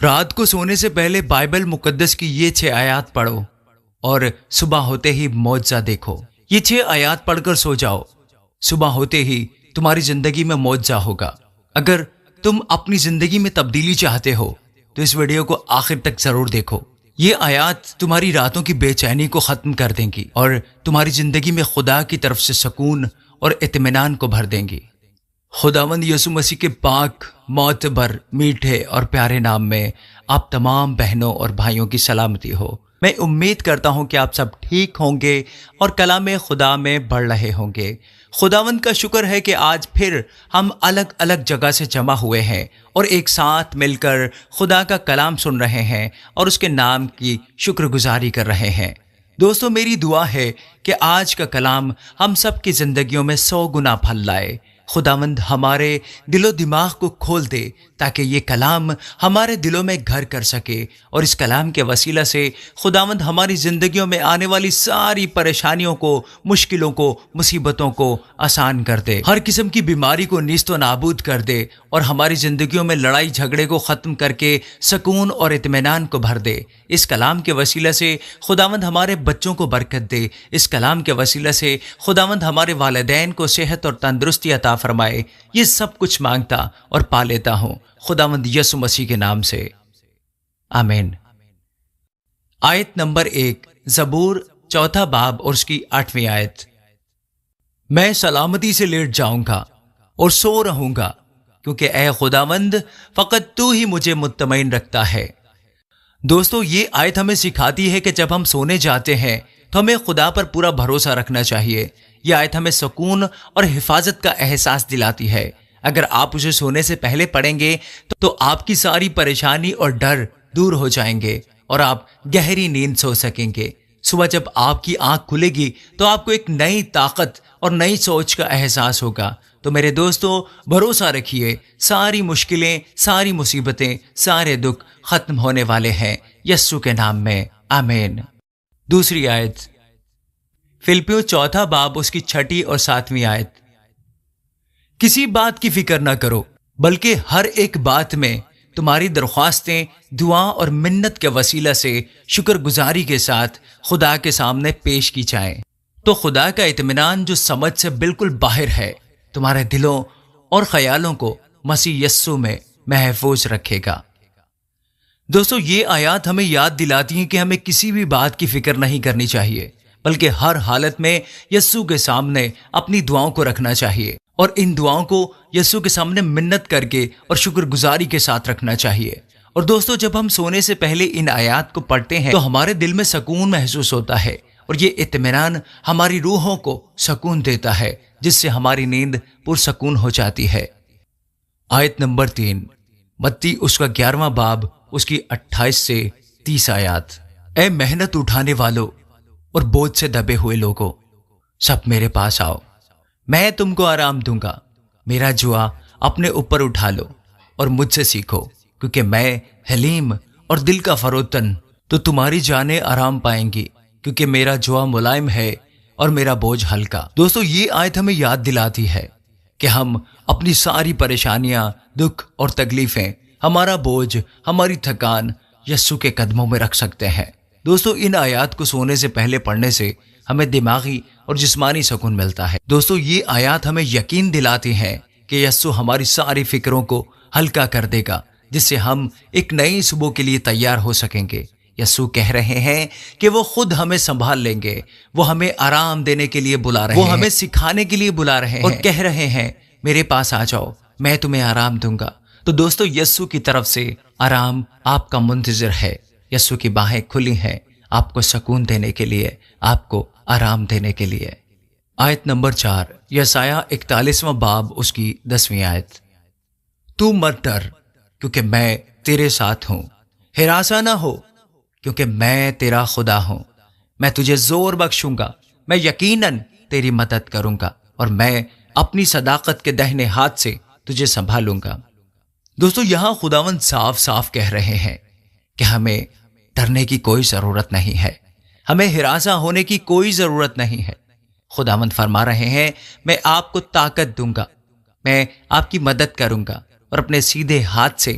رات کو سونے سے پہلے بائبل مقدس کی یہ 6 آیات پڑھو اور صبح ہوتے ہی معجزہ دیکھو۔ یہ 6 آیات پڑھ کر سو جاؤ، صبح ہوتے ہی تمہاری زندگی میں معجزہ ہوگا۔ اگر تم اپنی زندگی میں تبدیلی چاہتے ہو تو اس ویڈیو کو آخر تک ضرور دیکھو۔ یہ آیات تمہاری راتوں کی بے چینی کو ختم کر دیں گی اور تمہاری زندگی میں خدا کی طرف سے سکون اور اطمینان کو بھر دیں گی۔ خداوند یسوع مسیح کے پاک، معتبر، میٹھے اور پیارے نام میں آپ تمام بہنوں اور بھائیوں کی سلامتی ہو۔ میں امید کرتا ہوں کہ آپ سب ٹھیک ہوں گے اور کلام خدا میں بڑھ رہے ہوں گے۔ خداوند کا شکر ہے کہ آج پھر ہم الگ الگ جگہ سے جمع ہوئے ہیں اور ایک ساتھ مل کر خدا کا کلام سن رہے ہیں اور اس کے نام کی شکر گزاری کر رہے ہیں۔ دوستو، میری دعا ہے کہ آج کا کلام ہم سب کی زندگیوں میں 100 گنا پھل لائے۔ خداوند ہمارے دل و دماغ کو کھول دے تاکہ یہ کلام ہمارے دلوں میں گھر کر سکے اور اس کلام کے وسیلہ سے خداوند ہماری زندگیوں میں آنے والی ساری پریشانیوں کو، مشکلوں کو، مصیبتوں کو آسان کر دے، ہر قسم کی بیماری کو نیست و نابود کر دے اور ہماری زندگیوں میں لڑائی جھگڑے کو ختم کر کے سکون اور اطمینان کو بھر دے۔ اس کلام کے وسیلہ سے خداوند ہمارے بچوں کو برکت دے۔ اس کلام کے وسیلہ سے خداوند ہمارے والدین کو صحت اور تندرستی عطا فرمائے۔ یہ سب کچھ مانگتا اور پا لیتا ہوں خداوند یسوع مسیح کے نام سے، آمین۔ آیت نمبر 1، زبور 4 باب اور اس کی 8ویں آیت۔ میں سلامتی سے لیٹ جاؤں گا اور سو رہوں گا، کیونکہ اے خداوند فقط تو ہی مجھے مطمئن رکھتا ہے۔ دوستو، یہ آیت ہمیں سکھاتی ہے کہ جب ہم سونے جاتے ہیں تو ہمیں خدا پر پورا بھروسہ رکھنا چاہیے۔ یہ آیت ہمیں سکون اور حفاظت کا احساس دلاتی ہے۔ اگر آپ اسے سونے سے پہلے پڑھیں گے تو آپ کی ساری پریشانی اور ڈر دور ہو جائیں گے اور آپ گہری نیند سو سکیں گے۔ صبح جب آپ کی آنکھ کھلے گی تو آپ کو ایک نئی طاقت اور نئی سوچ کا احساس ہوگا۔ تو میرے دوستو، بھروسہ رکھیے، ساری مشکلیں، ساری مصیبتیں، سارے دکھ ختم ہونے والے ہیں یسوع کے نام میں، آمین۔ دوسری آیت، فلپیوں 4 باب اس کی 6 اور 7ویں آیت۔ کسی بات کی فکر نہ کرو، بلکہ ہر ایک بات میں تمہاری درخواستیں دعا اور منت کے وسیلہ سے شکر گزاری کے ساتھ خدا کے سامنے پیش کی جائیں، تو خدا کا اطمینان جو سمجھ سے بالکل باہر ہے تمہارے دلوں اور خیالوں کو مسیح یسوع میں محفوظ رکھے گا۔ دوستو، یہ آیات ہمیں یاد دلاتی ہیں کہ ہمیں کسی بھی بات کی فکر نہیں کرنی چاہیے، بلکہ ہر حالت میں یسوع کے سامنے اپنی دعاؤں کو رکھنا چاہیے اور ان دعاؤں کو یسوع کے سامنے منت کر کے اور شکر گزاری کے ساتھ رکھنا چاہیے۔ اور دوستو، جب ہم سونے سے پہلے ان آیات کو پڑھتے ہیں تو ہمارے دل میں سکون محسوس ہوتا ہے اور یہ اطمینان ہماری روحوں کو سکون دیتا ہے، جس سے ہماری نیند پرسکون ہو جاتی ہے۔ آیت نمبر 3، متی اس کا 11واں باب اس کی 28 سے 30 آیات۔ اے محنت اٹھانے والوں اور بوجھ سے دبے ہوئے لوگوں، سب میرے پاس آؤ، میں تم کو آرام دوں گا۔ میرا جوا اپنے اوپر اٹھا لو اور مجھ سے سیکھو، کیونکہ میں حلیم اور دل کا فروتن، تو تمہاری جانیں آرام پائیں گی، کیونکہ میرا جوا ملائم ہے اور میرا بوجھ ہلکا۔ دوستو، یہ آیت ہمیں یاد دلاتی ہے کہ ہم اپنی ساری پریشانیاں، دکھ اور تکلیفیں، ہمارا بوجھ، ہماری تھکان یسوع کے قدموں میں رکھ سکتے ہیں۔ دوستو، ان آیات کو سونے سے پہلے پڑھنے سے ہمیں دماغی اور جسمانی سکون ملتا ہے۔ دوستو، یہ آیات ہمیں یقین دلاتی ہیں کہ یسوع ہماری ساری فکروں کو ہلکا کر دے گا، جس سے ہم ایک نئی صبح کے لیے تیار ہو سکیں گے۔ یسوع کہہ رہے ہیں کہ وہ خود ہمیں سنبھال لیں گے، وہ ہمیں آرام دینے کے لیے بلا رہے ہیں، وہ ہمیں سکھانے کے لیے بلا رہے ہیں اور کہہ رہے ہیں میرے پاس آ جاؤ، میں تمہیں آرام دوں گا۔ تو دوستو، یسوع کی طرف سے آرام آپ کا منتظر ہے۔ یسوع کی باہیں کھلی ہیں آپ کو سکون دینے کے لیے، آپ کو آرام دینے کے لیے۔ آیت نمبر 4، یسایہ 41واں باب اس کی 10ویں آیت۔ تو مت ڈر، کیونکہ میں تیرے ساتھ ہوں، ہراساں نہ ہو، کیونکہ میں تیرا خدا ہوں۔ میں تجھے زور بخشوں گا، میں یقیناً تیری مدد کروں گا اور میں اپنی صداقت کے دہنے ہاتھ سے تجھے سنبھالوں گا۔ دوستو، یہاں خداوند صاف صاف کہہ رہے ہیں کہ ہمیں ڈرنے کی کوئی ضرورت نہیں ہے، ہمیں ہراساں ہونے کی کوئی ضرورت نہیں ہے۔ خداوند فرما رہے ہیں میں آپ کو طاقت دوں گا، میں آپ کی مدد کروں گا اور اپنے سیدھے ہاتھ سے